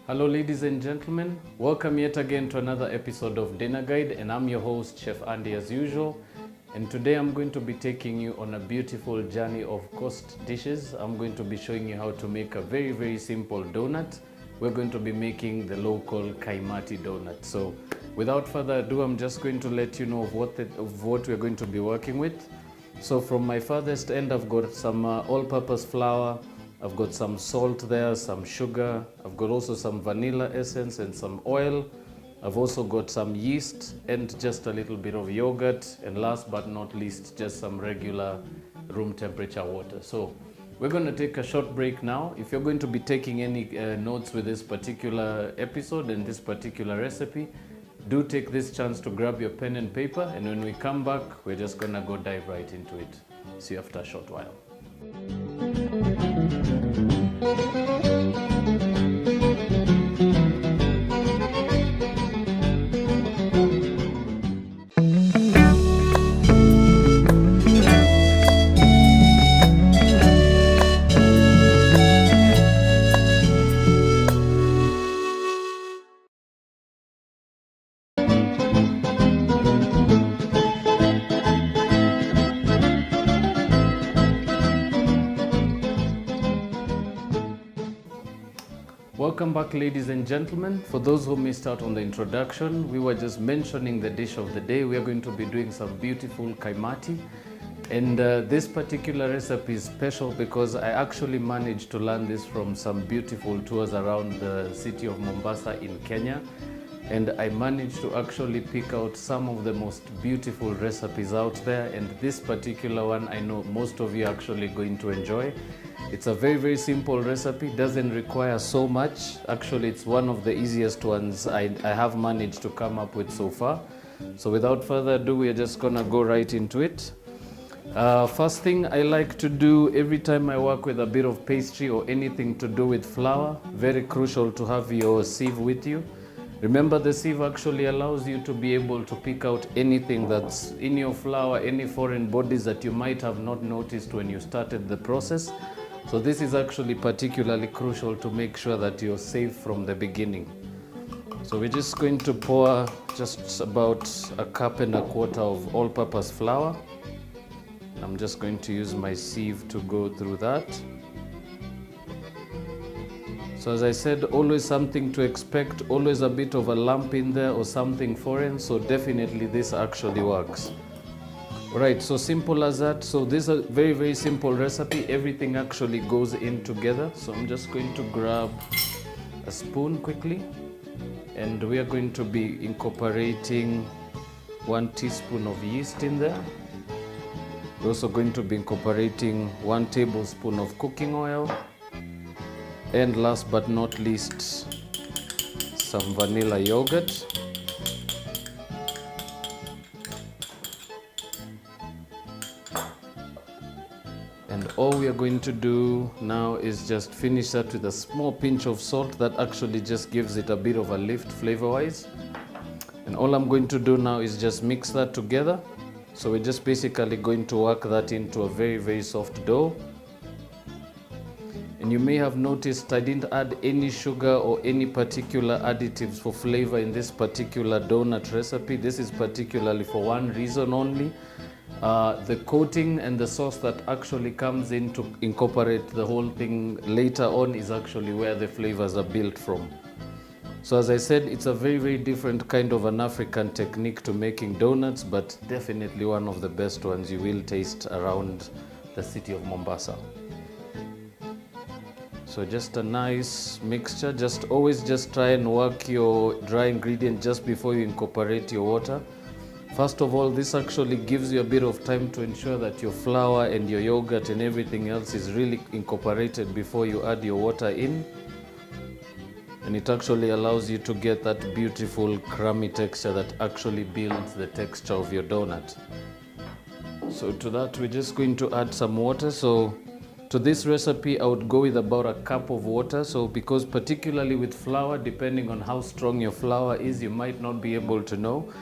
Hello ladies and gentlemen, welcome yet again to another episode of Dinner Guide, and I'm your host Chef Andy as usual. And today I'm going to be taking you on a beautiful journey of coast dishes. I'm going to be showing you how to make a very simple donut. We're going to be making the local Kaimati donut. So without further ado, I'm just going to let you know of what we're going to be working with. So from my farthest end, I've got some all-purpose flour, I've got some salt there, some sugar, I've got also some vanilla essence and some oil. I've also got some yeast and just a little bit of yogurt, and last but not least, just some regular room temperature water. So we're going to take a short break now. If you're going to be taking any notes with this particular episode and this particular recipe, do take this chance to grab your pen and paper, and when we come back, we're just going to go dive right into it. See you after a short while. Welcome back, ladies and gentlemen. For those who missed out on the introduction, we were just mentioning the dish of the day. We are going to be doing some beautiful Kaimati, and this particular recipe is special because I actually managed to learn this from some beautiful tours around the city of Mombasa in Kenya, and I managed to actually pick out some of the most beautiful recipes out there, and this particular one I know most of you are actually going to enjoy. It's a very simple recipe, doesn't require so much. Actually, it's one of the easiest ones I have managed to come up with so far. So without further ado, we're just gonna go right into it. First thing I like to do every time I work with a bit of pastry or anything to do with flour, very crucial to have your sieve with you. Remember, the sieve actually allows you to be able to pick out anything that's in your flour, any foreign bodies that you might have not noticed when you started the process. So this is actually particularly crucial to make sure that you're safe from the beginning. So we're just going to pour just about 1.25 cups of all-purpose flour. I'm just going to use my sieve to go through that. So as I said, always something to expect, always a bit of a lump in there or something foreign, so definitely this actually works. Right, so simple as that. So this is a very simple recipe. Everything actually goes in together. So I'm just going to grab a spoon quickly, and we are going to be incorporating 1 teaspoon of yeast in there. We're also going to be incorporating 1 tablespoon of cooking oil, and last but not least, some vanilla yogurt. And all we are going to do now is just finish that with a small pinch of salt that actually just gives it a bit of a lift flavor-wise. And all I'm going to do now is just mix that together. So we're just basically going to work that into a very soft dough. And you may have noticed I didn't add any sugar or any particular additives for flavor in this particular donut recipe. This is particularly for one reason only. The coating and the sauce that actually comes in to incorporate the whole thing later on is actually where the flavors are built from. So as I said, it's a very different kind of an African technique to making donuts, but definitely one of the best ones you will taste around the city of Mombasa. So just a nice mixture. Always try and work your dry ingredient just before you incorporate your water. First of all, this actually gives you a bit of time to ensure that your flour and your yogurt and everything else is really incorporated before you add your water in. And it actually allows you to get that beautiful crummy texture that actually builds the texture of your donut. So to that, we're just going to add some water. So to this recipe, I would go with about 1 cup of water. So because particularly with flour, depending on how strong your flour is, you might not be able to know.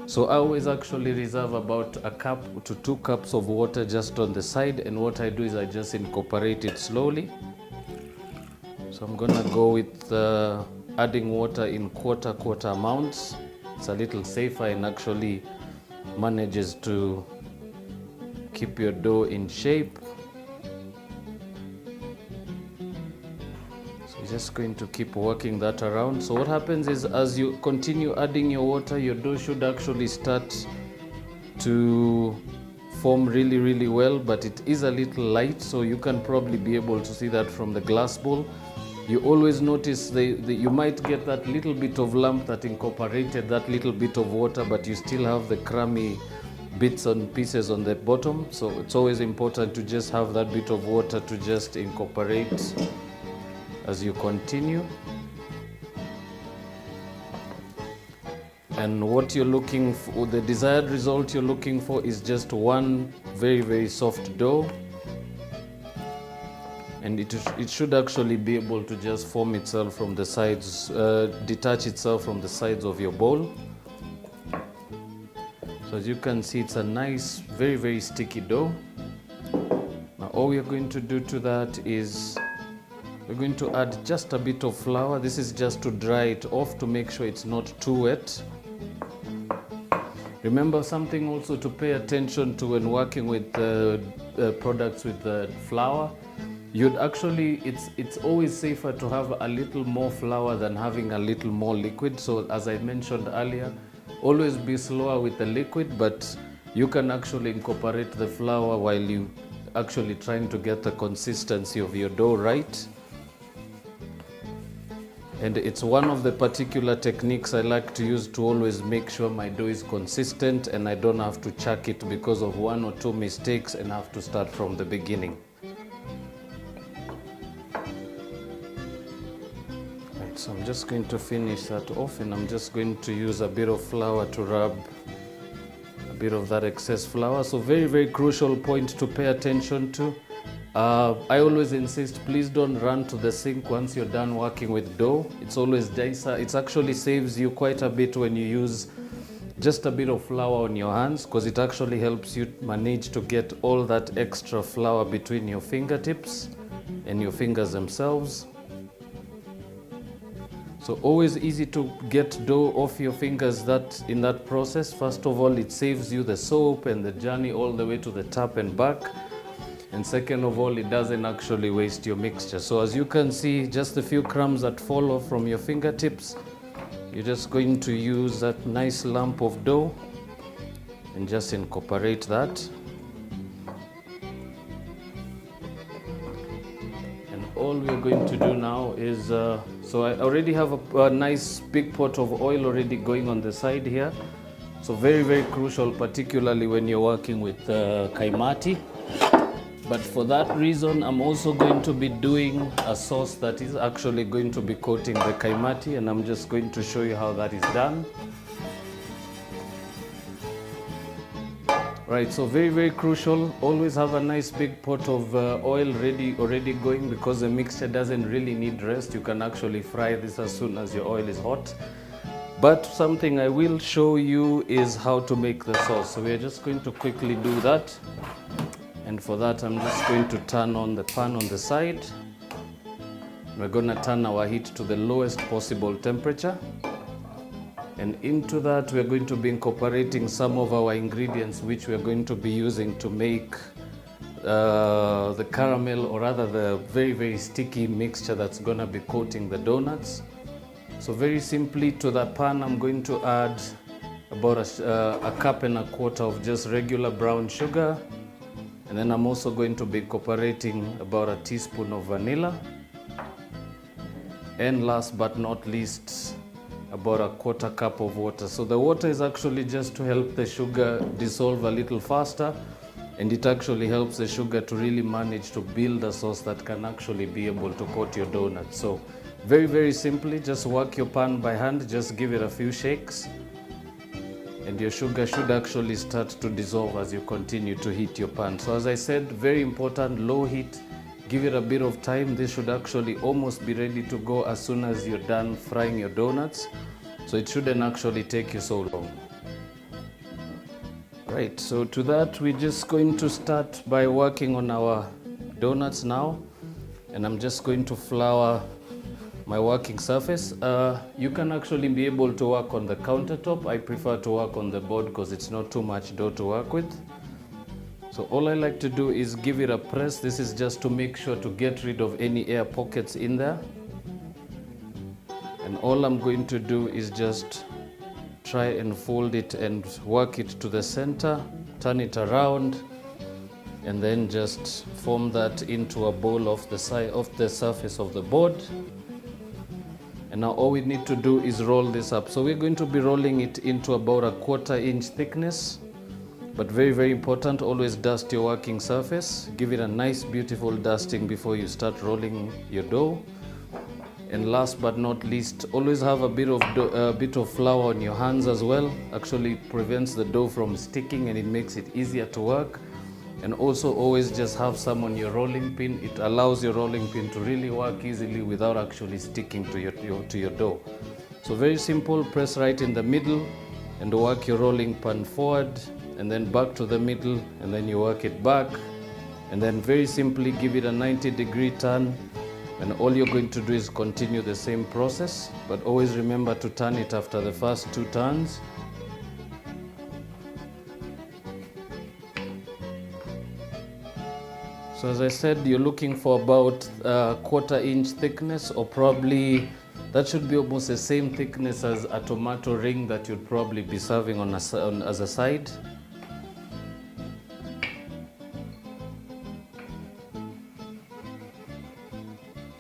So I always actually reserve about 1 cup to 2 cups of water just on the side, and what I do is I just incorporate it slowly. So I'm gonna go with adding water in quarter amounts. It's a little safer and actually manages to keep your dough in shape. So you're just going to keep working that around. So what happens is, as you continue adding your water, your dough should actually start to form really well, but it is a little light, so you can probably be able to see that from the glass bowl. You always notice you might get that little bit of lump that incorporated that little bit of water, but you still have the crummy bits and pieces on the bottom. So it's always important to just have that bit of water to just incorporate as you continue. And what you're looking for, the desired result you're looking for, is just one very soft dough. And it should actually be able to just form itself from the sides, detach itself from the sides of your bowl. So as you can see, it's a nice, very sticky dough. Now all we are going to do to that is we're going to add just a bit of flour. This is just to dry it off, to make sure it's not too wet. Remember, something also to pay attention to when working with products with flour, you'd actually, it's always safer to have a little more flour than having a little more liquid. So as I mentioned earlier, always be slower with the liquid, but you can actually incorporate the flour while you actually trying to get the consistency of your dough right. And it's one of the particular techniques I like to use to always make sure my dough is consistent and I don't have to chuck it because of one or two mistakes and have to start from the beginning. Right, so I'm just going to finish that off, and I'm just going to use a bit of flour to rub a bit of that excess flour. So very crucial point to pay attention to. I always insist, please don't run to the sink once you're done working with dough. It's always nicer. It actually saves you quite a bit when you use just a bit of flour on your hands, because it actually helps you manage to get all that extra flour between your fingertips and your fingers themselves. So always easy to get dough off your fingers in that process. First of all, it saves you the soap and the journey all the way to the top and back. And second of all, it doesn't actually waste your mixture. So as you can see, just a few crumbs that fall off from your fingertips, you're just going to use that nice lump of dough and just incorporate that. And all we're going to do now is, so I already have a nice big pot of oil already going on the side here. So very crucial, particularly when you're working with Kaimati. But for that reason, I'm also going to be doing a sauce that is actually going to be coating the Kaimati, and I'm just going to show you how that is done. Right, so very crucial, always have a nice big pot of oil already going, because the mixture doesn't really need rest. You can actually fry this as soon as your oil is hot. But something I will show you is how to make the sauce. So we're just going to quickly do that. And for that, I'm just going to turn on the pan on the side. We're going to turn our heat to the lowest possible temperature. And into that, we're going to be incorporating some of our ingredients, which we're going to be using to make the caramel, or rather the very sticky mixture that's going to be coating the donuts. So very simply, to the pan, I'm going to add about a cup and a quarter of just regular brown sugar. And then I'm also going to be incorporating about a teaspoon of vanilla. And last but not least, about a quarter cup of water. So the water is actually just to help the sugar dissolve a little faster, and it actually helps the sugar to really manage to build a sauce that can actually be able to coat your donuts. So very simply, just work your pan by hand, just give it a few shakes. And your sugar should actually start to dissolve as you continue to heat your pan. So as I said, very important, low heat. Give it a bit of time. This should actually almost be ready to go as soon as you're done frying your donuts. So it shouldn't actually take you so long. Right, so to that, we're just going to start by working on our donuts now. And I'm just going to flour my working surface. You can actually be able to work on the countertop. I prefer to work on the board because it's not too much dough to work with. So all I like to do is give it a press. This is just to make sure to get rid of any air pockets in there. And all I'm going to do is just try and fold it and work it to the center, turn it around, and then just form that into a bowl of the side of the surface of the board. And now all we need to do is roll this up. So we're going to be rolling it into about a 1/4 inch thickness, but very, very important, always dust your working surface. Give it a nice, beautiful dusting before you start rolling your dough. And last but not least, always have a bit of flour on your hands as well. Actually, it prevents the dough from sticking and it makes it easier to work. And also always just have some on your rolling pin. It allows your rolling pin to really work easily without actually sticking to your dough. So very simple, press right in the middle and work your rolling pin forward and then back to the middle, and then you work it back. And then very simply give it a 90-degree turn. And all you're going to do is continue the same process, but always remember to turn it after the first 2 turns. So as I said, you're looking for about a 1/4 inch thickness, or probably that should be almost the same thickness as a tomato ring that you'd probably be serving as a side.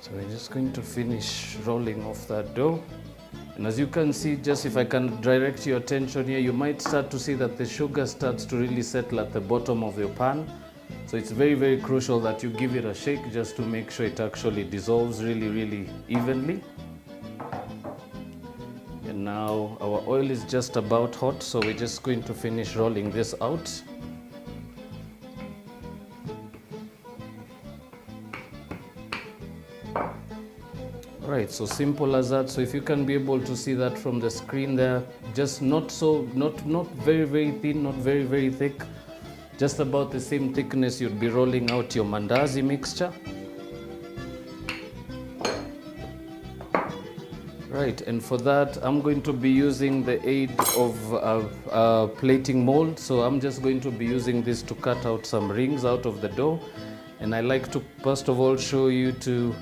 So we're just going to finish rolling off that dough. And as you can see, just if I can direct your attention here, you might start to see that the sugar starts to really settle at the bottom of your pan. So it's very, very crucial that you give it a shake just to make sure it actually dissolves really, really evenly. And now our oil is just about hot, so we're just going to finish rolling this out. Right, so simple as that. So if you can be able to see that from the screen there, just not very, very thin, not very, very thick, just about the same thickness you'd be rolling out your mandazi mixture. Right, and for that I'm going to be using the aid of a plating mold. So I'm just going to be using this to cut out some rings out of the dough. And I like to first of all show you to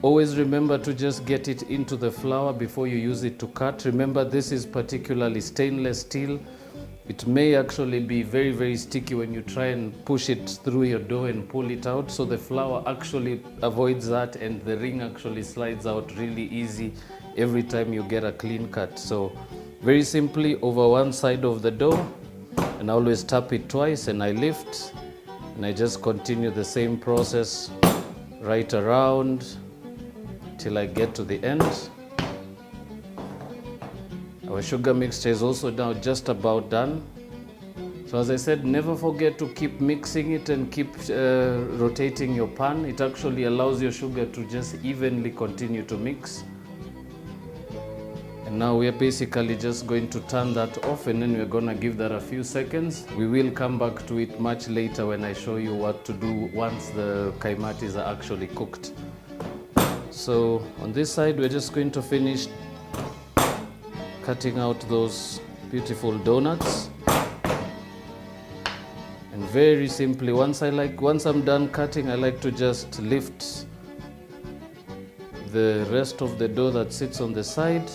always remember to just get it into the flour before you use it to cut. Remember, this is particularly stainless steel. It may actually be very, very sticky when you try and push it through your dough and pull it out. So the flour actually avoids that, and the ring actually slides out really easy every time you get a clean cut. So very simply, over one side of the dough, and I always tap it twice and I lift, and I just continue the same process right around till I get to the end. Our sugar mixture is also now just about done. So as I said, never forget to keep mixing it and keep rotating your pan. It actually allows your sugar to just evenly continue to mix. And now we're basically just going to turn that off, and then we're gonna give that a few seconds. We will come back to it much later when I show you what to do once the kaimatis are actually cooked. So on this side, we're just going to finish cutting out those beautiful donuts. And very simply, once I'm done cutting, I like to just lift the rest of the dough that sits on the side,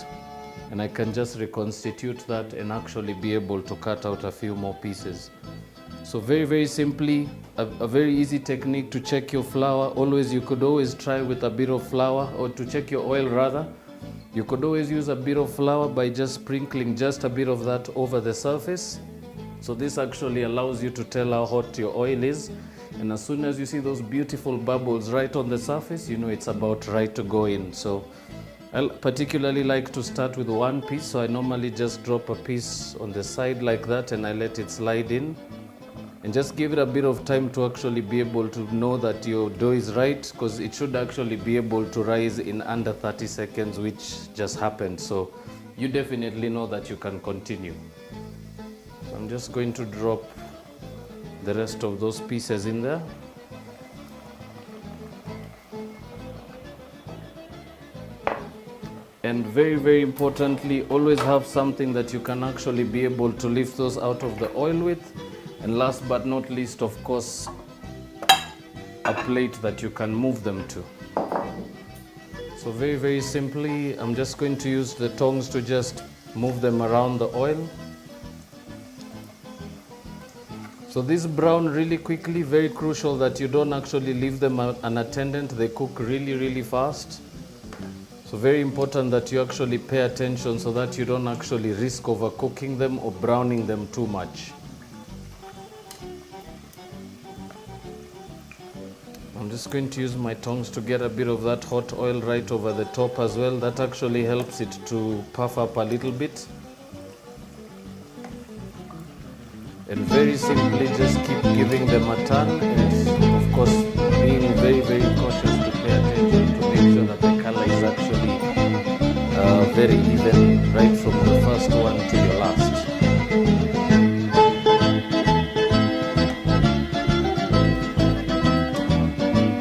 and I can just reconstitute that and actually be able to cut out a few more pieces. So very, very simply, a very easy technique to check your flour. You could always try with a bit of flour, or to check your oil rather. You could always use a bit of flour by just sprinkling just a bit of that over the surface. So this actually allows you to tell how hot your oil is. And as soon as you see those beautiful bubbles right on the surface, you know it's about right to go in. So I particularly like to start with one piece. So I normally just drop a piece on the side like that, and I let it slide in. And just give it a bit of time to actually be able to know that your dough is right, because it should actually be able to rise in under 30 seconds, which just happened. So you definitely know that you can continue. So I'm just going to drop the rest of those pieces in there. And very importantly, always have something that you can actually be able to lift those out of the oil with. And last but not least, of course, a plate that you can move them to. So very simply, I'm just going to use the tongs to just move them around the oil. So this brown really quickly, very crucial that you don't actually leave them unattended. They cook really fast. So very important that you actually pay attention so that you don't actually risk overcooking them or browning them too much. I'm just going to use my tongs to get a bit of that hot oil right over the top as well. That actually helps it to puff up a little bit. And very simply just keep giving them a turn, and of course being very cautious to pay attention to make sure that the color is actually very even right from the first one to your last.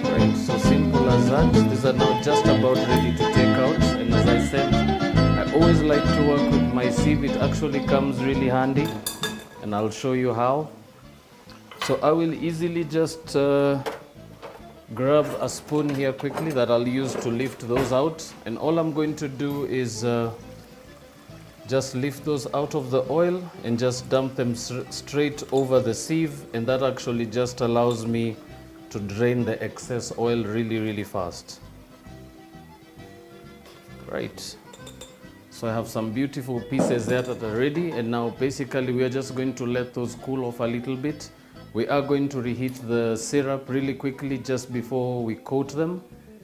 Right, so simple as that. These are now just about ready to take out, and as I said, I always like to work with my sieve. It actually comes really handy, and I'll show you how. So I will easily just grab a spoon here quickly that I'll use to lift those out, and all I'm going to do is just lift those out of the oil and just dump them straight over the sieve, and that actually just allows me to drain the excess oil really fast. Right. So I have some beautiful pieces there that are ready, and now basically we are just going to let those cool off a little bit. We are going to reheat the syrup really quickly just before we coat them,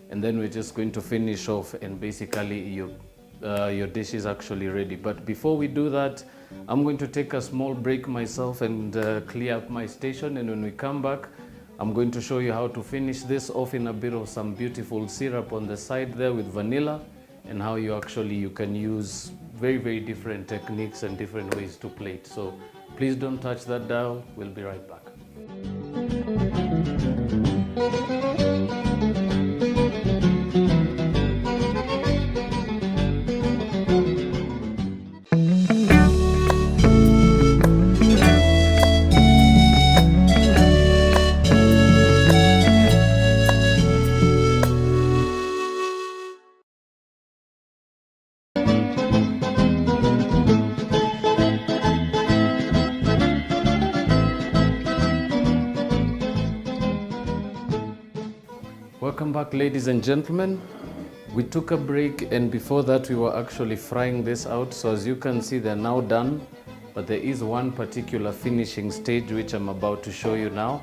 and then we're just going to finish off, and basically your dish is actually ready. But before we do that, I'm going to take a small break myself and clear up my station, and when we come back, I'm going to show you how to finish this off in a bit of some beautiful syrup on the side there with vanilla, and how you can use very different techniques and different ways to plate. So please don't touch that dial. We'll be right back. Welcome back, ladies and gentlemen. We took a break, and before that we were actually frying this out. So as you can see, they're now done, but there is one particular finishing stage which I'm about to show you now.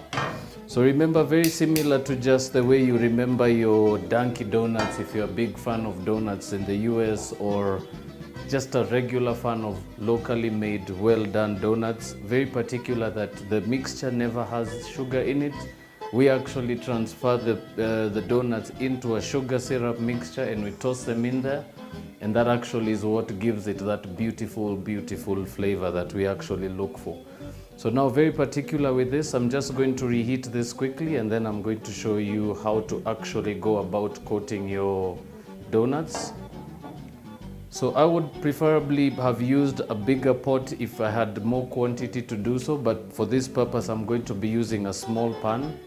So remember, very similar to just the way you remember your Dunkin' Donuts, if you're a big fan of donuts in the US, or just a regular fan of locally made, well done donuts, very particular that the mixture never has sugar in it. We actually transfer the donuts into a sugar syrup mixture, and we toss them in there, and that actually is what gives it that beautiful flavor that we actually look for. So now, very particular with this, I'm just going to reheat this quickly, and then I'm going to show you how to actually go about coating your donuts. So I would preferably have used a bigger pot if I had more quantity to do so, but for this purpose I'm going to be using a small pan.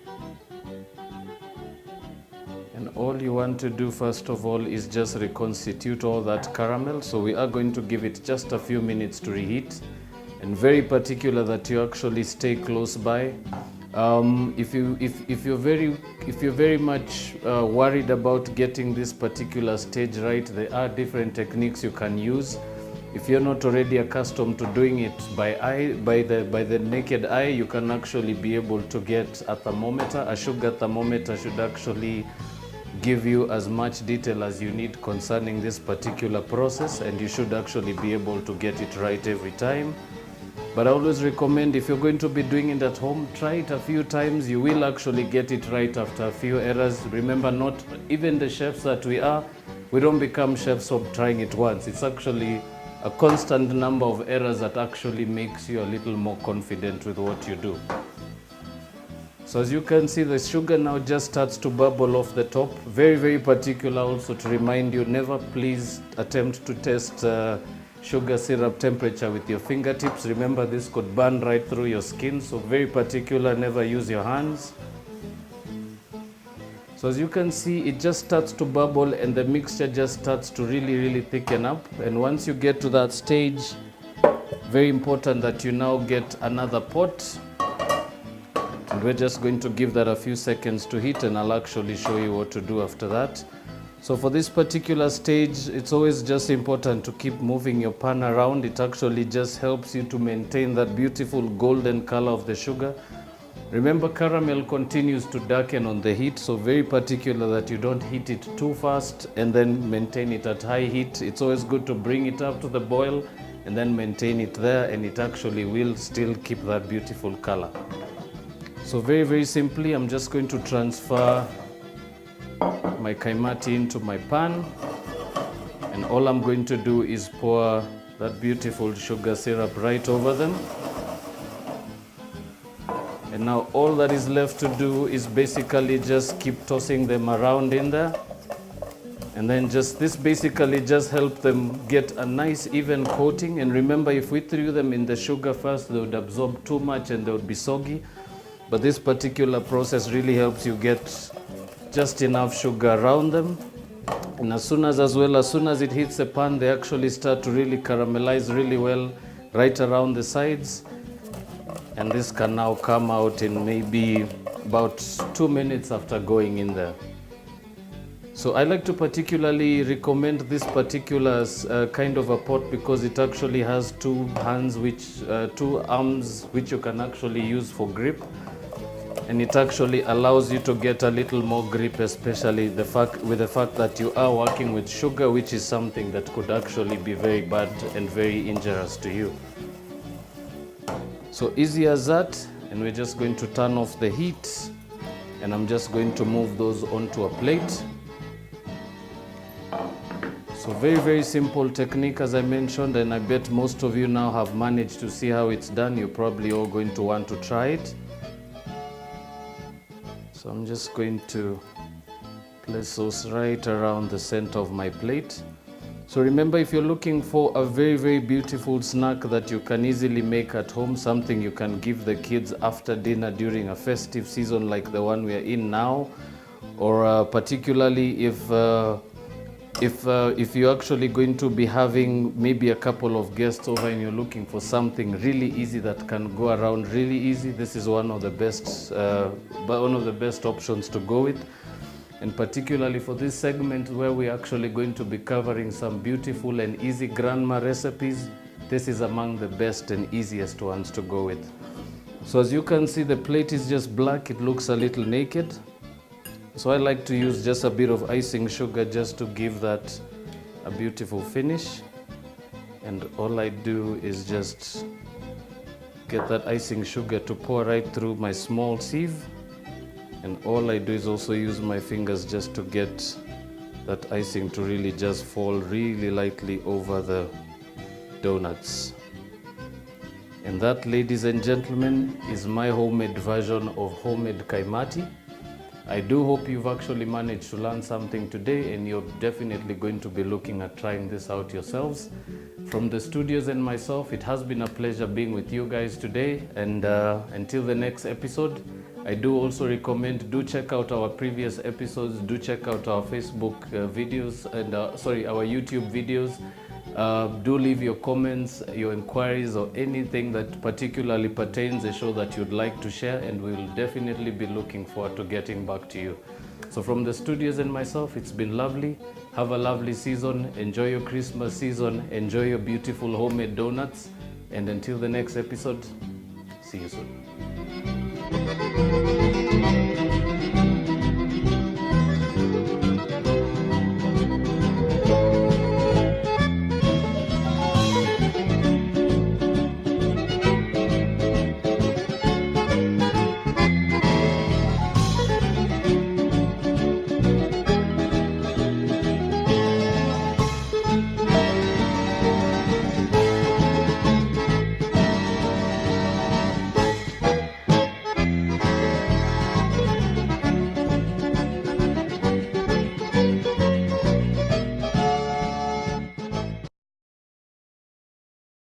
And all you want to do first of all is just reconstitute all that caramel. So we are going to give it just a few minutes to reheat, and very particular that you actually stay close by. If you're very much worried about getting this particular stage right, there are different techniques you can use. If you're not already accustomed to doing it by the naked eye, you can actually be able to get a thermometer. A sugar thermometer should actually give you as much detail as you need concerning this particular process, and you should actually be able to get it right every time. But I always recommend, if you're going to be doing it at home, try it a few times. You will actually get it right after a few errors. Remember, not even the chefs that we don't become chefs of trying it once. It's actually a constant number of errors that actually makes you a little more confident with what you do. So as you can see, the sugar now just starts to bubble off the top. Very, very particular also to remind you, never please attempt to test sugar syrup temperature with your fingertips. Remember, this could burn right through your skin, so very particular, never use your hands. So as you can see, it just starts to bubble and the mixture just starts to really, really thicken up. And once you get to that stage, very important that you now get another pot. And we're just going to give that a few seconds to heat, and I'll actually show you what to do after that. So for this particular stage, it's always just important to keep moving your pan around. It actually just helps you to maintain that beautiful golden color of the sugar. Remember, caramel continues to darken on the heat, so very particular that you don't heat it too fast and then maintain it at high heat. It's always good to bring it up to the boil and then maintain it there, and it actually will still keep that beautiful color. So very, very simply, I'm just going to transfer my Kaimati into my pan, and all I'm going to do is pour that beautiful sugar syrup right over them. And now all that is left to do is basically just keep tossing them around in there. And then this basically just help them get a nice even coating. And remember, if we threw them in the sugar first, they would absorb too much and they would be soggy. But this particular process really helps you get just enough sugar around them. And as soon as it hits the pan, they actually start to really caramelize really well right around the sides. And this can now come out in maybe about 2 minutes after going in there. So I like to particularly recommend this particular kind of a pot because it actually has two arms which you can actually use for grip. And it actually allows you to get a little more grip, especially with the fact that you are working with sugar, which is something that could actually be very bad and very injurious to you. So easy as that, and we're just going to turn off the heat, and I'm just going to move those onto a plate. So very, very simple technique, as I mentioned, and I bet most of you now have managed to see how it's done. You're probably all going to want to try it. So I'm just going to place those right around the center of my plate. So remember, if you're looking for a very, very beautiful snack that you can easily make at home, something you can give the kids after dinner during a festive season like the one we are in now, or particularly if you're actually going to be having maybe a couple of guests over and you're looking for something really easy that can go around really easy, this is one of the best options to go with. And particularly for this segment where we're actually going to be covering some beautiful and easy grandma recipes, this is among the best and easiest ones to go with. So as you can see, the plate is just black, it looks a little naked. So I like to use just a bit of icing sugar just to give that a beautiful finish. And all I do is just get that icing sugar to pour right through my small sieve. And all I do is also use my fingers just to get that icing to really just fall really lightly over the donuts. And that, ladies and gentlemen, is my homemade version of homemade Kaimati. I do hope you've actually managed to learn something today, and you're definitely going to be looking at trying this out yourselves. From the studios and myself, it has been a pleasure being with you guys today, and until the next episode, I do also recommend, do check out our previous episodes, do check out our Facebook videos, and our YouTube videos. Do leave your comments, your inquiries, or anything that particularly pertains the show that you'd like to share, and we will definitely be looking forward to getting back to you. So from the studios and myself, it's been lovely. Have a lovely season. Enjoy your Christmas season. Enjoy your beautiful homemade donuts. And until the next episode, see you soon.